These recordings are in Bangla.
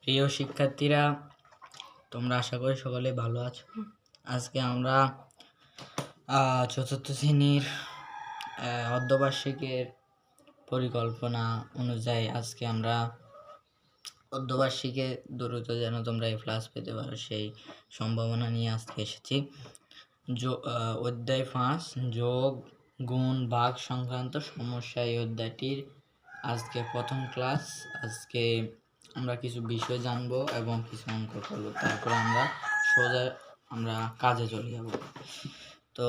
প্রিয় শিক্ষার্থীরা, তোমরা আশা করি সকলে ভালো আছো। আজকে আমরা চতুর্থ শ্রেণীর অর্ধবার্ষিকের পরিকল্পনা অনুযায়ী আজকে আমরা অর্ধবার্ষিকে দ্রুত যেন তোমরা A+ পেতে পারো সেই সম্ভাবনা নিয়ে আজকে এসেছি। অধ্যায় 5 যোগ, গুণ, ভাগ সংক্রান্ত সমস্যা, এই অধ্যায়টির আজকে প্রথম ক্লাস। আজকে আমরা কিছু বিষয় জানবো এবং কিছু অঙ্ক করবো, তারপরে আমরা কাজে চলে যাব। তো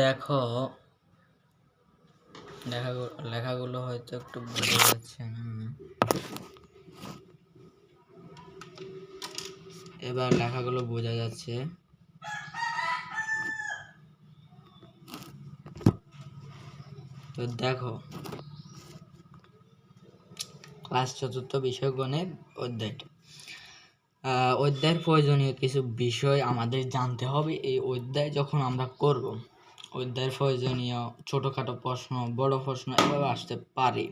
দেখো, লেখাগুলো হয়তো একটু বোঝা যাচ্ছে না। এবার লেখাগুলো বোঝা যাচ্ছে। তো দেখো, ক্লাস 4 বিষয় গণের অধ্যায়টা। অধ্যায়ের প্রয়োজনীয় কিছু বিষয় আমাদের জানতে হবে। এই অধ্যায় যখন আমরা করব, অধ্যায়ের প্রয়োজনীয় ছোটখাটো প্রশ্ন, বড় প্রশ্ন এভাবে আসতে পারে।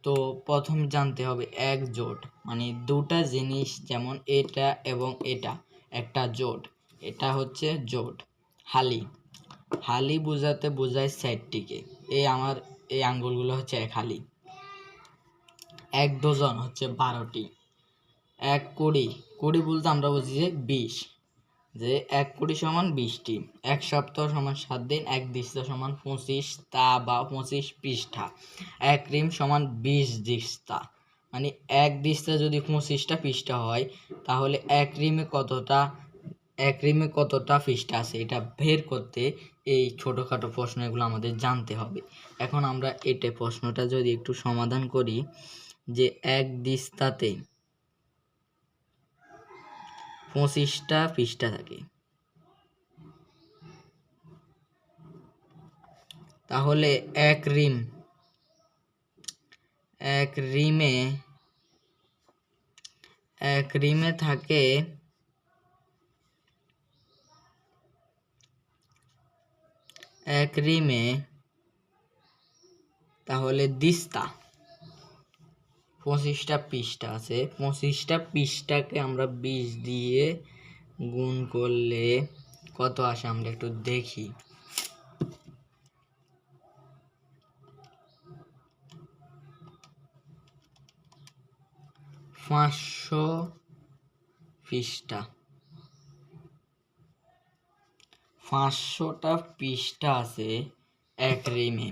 তো প্রথম জানতে হবে এক জোট, মানে দুটা জিনিস, যেমন এটা এবং এটা একটা জোট, এটা হচ্ছে জোট। হালি বোঝাতে বোঝায় সেটটিকে। এই আঙ্গুলগুলো হচ্ছে এক হালি। এক ডজন হচ্ছে 12টি। এক কোড়ি বলতে আমরা বুঝি যে 20, যে 1 কোটি সমান 20টি। এক সপ্তাহ সমান 7 দিন। এক দিস্তা সমান 25 তা বা 25 পৃষ্ঠা। এক রিম সমান 20 দিস্তা, মানে এক দিস্তা যদি 25টা পৃষ্ঠা হয়, তাহলে এক রিমে কতটা পৃষ্ঠা আছে এটা বের করতে এই ছোটখাটো প্রশ্ন এগুলো আমাদের জানতে হবে। এখন আমরা এটা প্রশ্নটা যদি একটু সমাধান করি, যে এক দিস্তাতে 25টা পৃষ্ঠা থাকে, তাহলে এক রিমে থাকে তাহলে দিস্তা 25টা পৃষ্ঠা আছে। 25টা পৃষ্ঠাকে আমরা 20 দিয়ে গুণ করলে কত আসে আমরা একটু দেখি। 500 পৃষ্ঠা। 500টা পৃষ্ঠা আছে এক রিমে।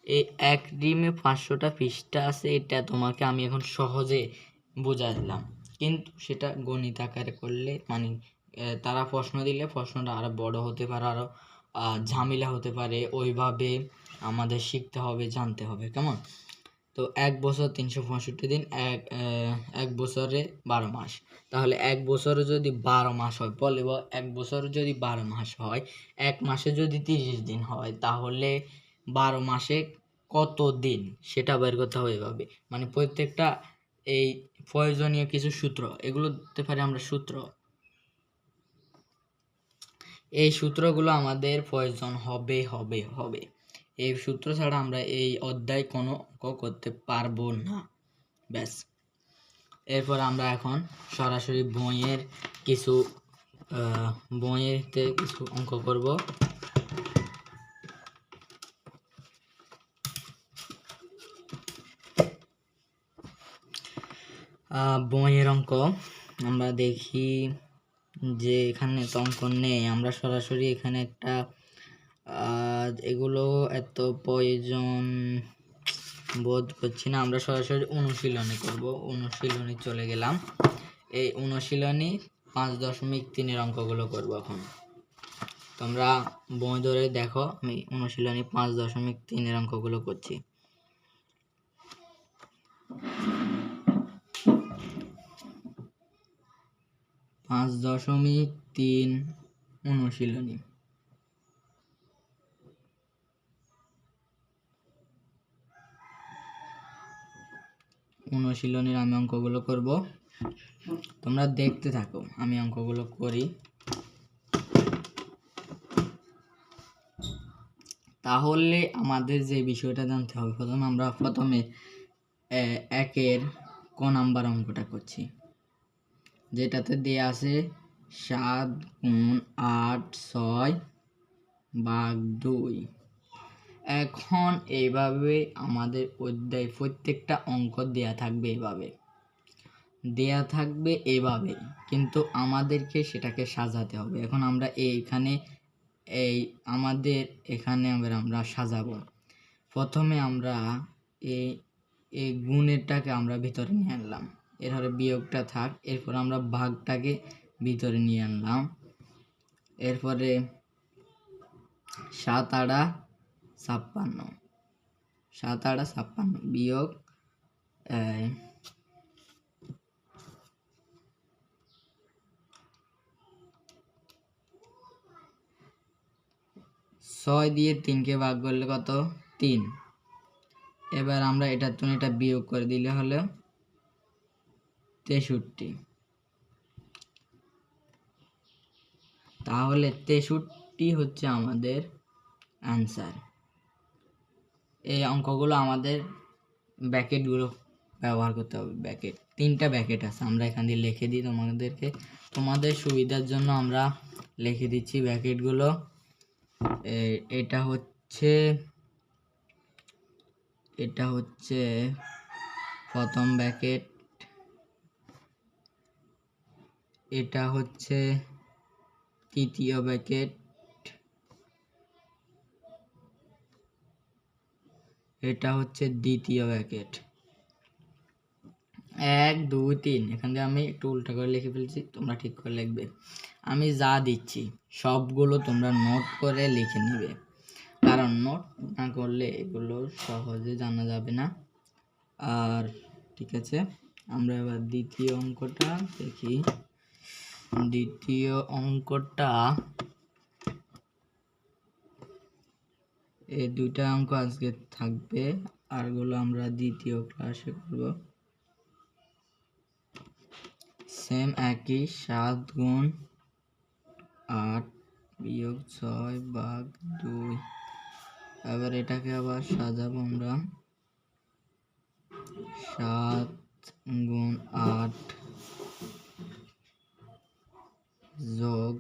এই এক রিমে 500টা পৃষ্ঠা আছে, এটা তোমাকে আমি এখন সহজে বোঝাই দিলাম, কিন্তু সেটা গণিত আকারে করলে, মানে তারা প্রশ্ন দিলে প্রশ্নটা আরো বড় হতে পারে, আরো ঝামেলা হতে পারে। ওইভাবে আমাদের শিখতে হবে, জানতে হবে, কেমন? তো 1 বছর 365 দিন, এক বছরে 12 মাস। তাহলে 1 বছরে যদি 12 মাস হয়, বলে 1 বছরে যদি 12 মাস হয়, এক মাসে যদি 30 দিন হয়, তাহলে 12 মাসে কত দিন সেটা বের করতে হবে এভাবে। মানে প্রত্যেকটা এই প্রয়োজনীয় কিছু সূত্র, এগুলো দিতে পারি আমরা সূত্র। এই সূত্রগুলো আমাদের প্রয়োজন হবে। এই সূত্র ছাড়া আমরা এই অধ্যায় কোনো অঙ্ক করতে পারবো না। ব্যাস। এরপর আমরা এখন সরাসরি বইয়েতে কিছু অঙ্ক করব। বইয়ের অঙ্ক আমরা দেখি যে এখানে তো অঙ্ক নেই, আমরা সরাসরি এখানে একটা এগুলো এত প্রয়োজন বোধ করছি না, আমরা সরাসরি অনুশীলনী করব। অনুশীলনী চলে গেলাম। এই অনুশীলনী 5.3 অঙ্কগুলো করব। এখন তোমরা বই ধরে দেখো, আমি অনুশীলনী 5.3 অঙ্কগুলো করছি। 5.3 অনুশীলনী। অনুশীলনীর আমি অঙ্কগুলো করব, তোমরা দেখতে থাকো আমি অঙ্কগুলো করি। তাহলে আমাদের যে বিষয়টা জানতে হবে, প্রথমে একের ক নাম্বার অঙ্কটা করছি, যেটাতে দেয়া আছে 7 গুণ 8 6 ভাগ 2। এখন এইভাবে আমাদের অধ্যায় প্রত্যেকটা অঙ্ক দেয়া থাকবে এইভাবে, কিন্তু আমাদেরকে সেটাকে সাজাতে হবে। এখন আমরা আমরা সাজাবো। প্রথমে আমরা এই গুণেরটাকে আমরা ভিতরে নিয়ে আনলাম, এরপরে বিয়োগটা থাক, এরপর আমরা ভাগটাকে ভিতরে নিয়ে আনলাম, এরপরে 7 8 56 বিয়োগ 6 দিয়ে 3কে ভাগ করলে কত? 3। এবার আমরা এটা বিয়োগ করে দিলে হলো 63। তাহলে 63 হচ্ছে আমাদের অ্যান্সার। এই অঙ্কগুলো আমাদের ব্র্যাকেটগুলো ব্যবহার করতে হবে। ব্র্যাকেট 3টা ব্র্যাকেট আছে, আমরা এখান দিয়ে লিখে দিই তোমাদের সুবিধার জন্য আমরা লিখে দিচ্ছি ব্র্যাকেটগুলো। এটা হচ্ছে প্রথম ব্র্যাকেট, এটা হচ্ছে তৃতীয় ব্র্যাকেট, এটা হচ্ছে দ্বিতীয় ব্র্যাকেট। 1 2 3, এখান থেকে আমি একটু উল্টা করে লিখে ফেলছি, তোমরা ঠিক করে লিখবে। আমি যা দিচ্ছি সবগুলো তোমরা নোট করে লিখে নিবে, কারণ নোট না করলে এগুলো সহজে জানা যাবে না। আর ঠিক আছে, আমরা এবার দ্বিতীয় অঙ্কটা দেখি। দ্বিতীয় অঙ্কটা, এই 2টা অঙ্ক আজকে থাকবে, আরগুলো আমরা দ্বিতীয় ক্লাসে করব। সেম একই, 7 গুণ 8 বিয়োগ 6 ভাগ 2। এবার এটাকে আবার সাজাবো আমরা। 7 গুণ 8 যোগ,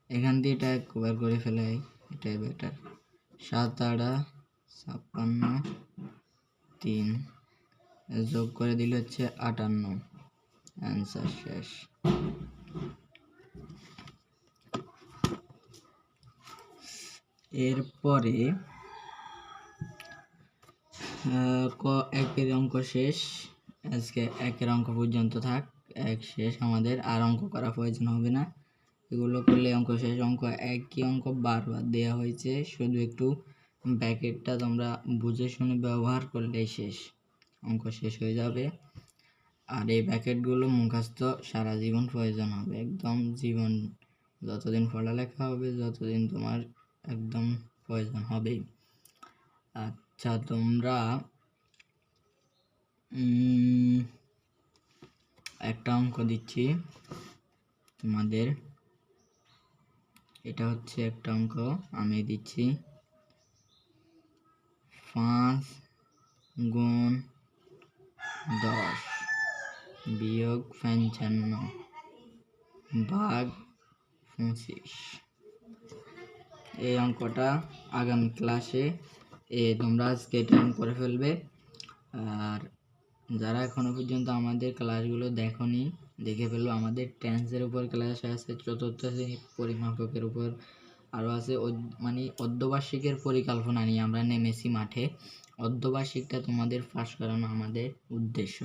এখান দিয়ে এটা কভার করে ফেলাই, এটাই বেটার। 7 8 56 3 যোগ করে দিলে হচ্ছে 58। অ্যান্সার শেষ। এরপরে একের অঙ্ক শেষ, আজকে একের অঙ্ক পর্যন্ত থাক, এক শেষ, আমাদের আর অঙ্ক করা প্রয়োজন হবে না। এগুলো করলে অঙ্ক শেষ। একই অঙ্ক বারবার দেওয়া হয়েছে, শুধু একটু ব্র্যাকেটটা তোমরা বুঝে শুনে ব্যবহার করলেই শেষ, অঙ্ক শেষ হয়ে যাবে। আর এই ব্র্যাকেটগুলো মুখস্থ সারা জীবন প্রয়োজন হবে, একদম জীবন, যতদিন পড়ালেখা হবে যতদিন তোমার একদম প্রয়োজন হবেই। আচ্ছা, তোমরা একটা অঙ্ক দিচ্ছি তোমাদের, এটা হচ্ছে একটা অঙ্ক আমি দিচ্ছি। 5 গুণ 10 বিয়োগ 55 ভাগ 25। এই অঙ্কটা আগামী ক্লাসে তোমরা আজকে এটা করে ফেলবে। আর যারা এখনো পর্যন্ত আমাদের ক্লাসগুলো দেখোনি, দেখে ফেলো। আমাদের টেন্সের উপর ক্লাস আছে, চতুর্থ শ্রেণীর পরিমাপকের উপর আরও আছে, মানে অর্ধবার্ষিকের পরিকল্পনা নিয়ে আমরা নেমেছি মাঠে। অর্ধবার্ষিকটা তোমাদের পাস করানো আমাদের উদ্দেশ্য।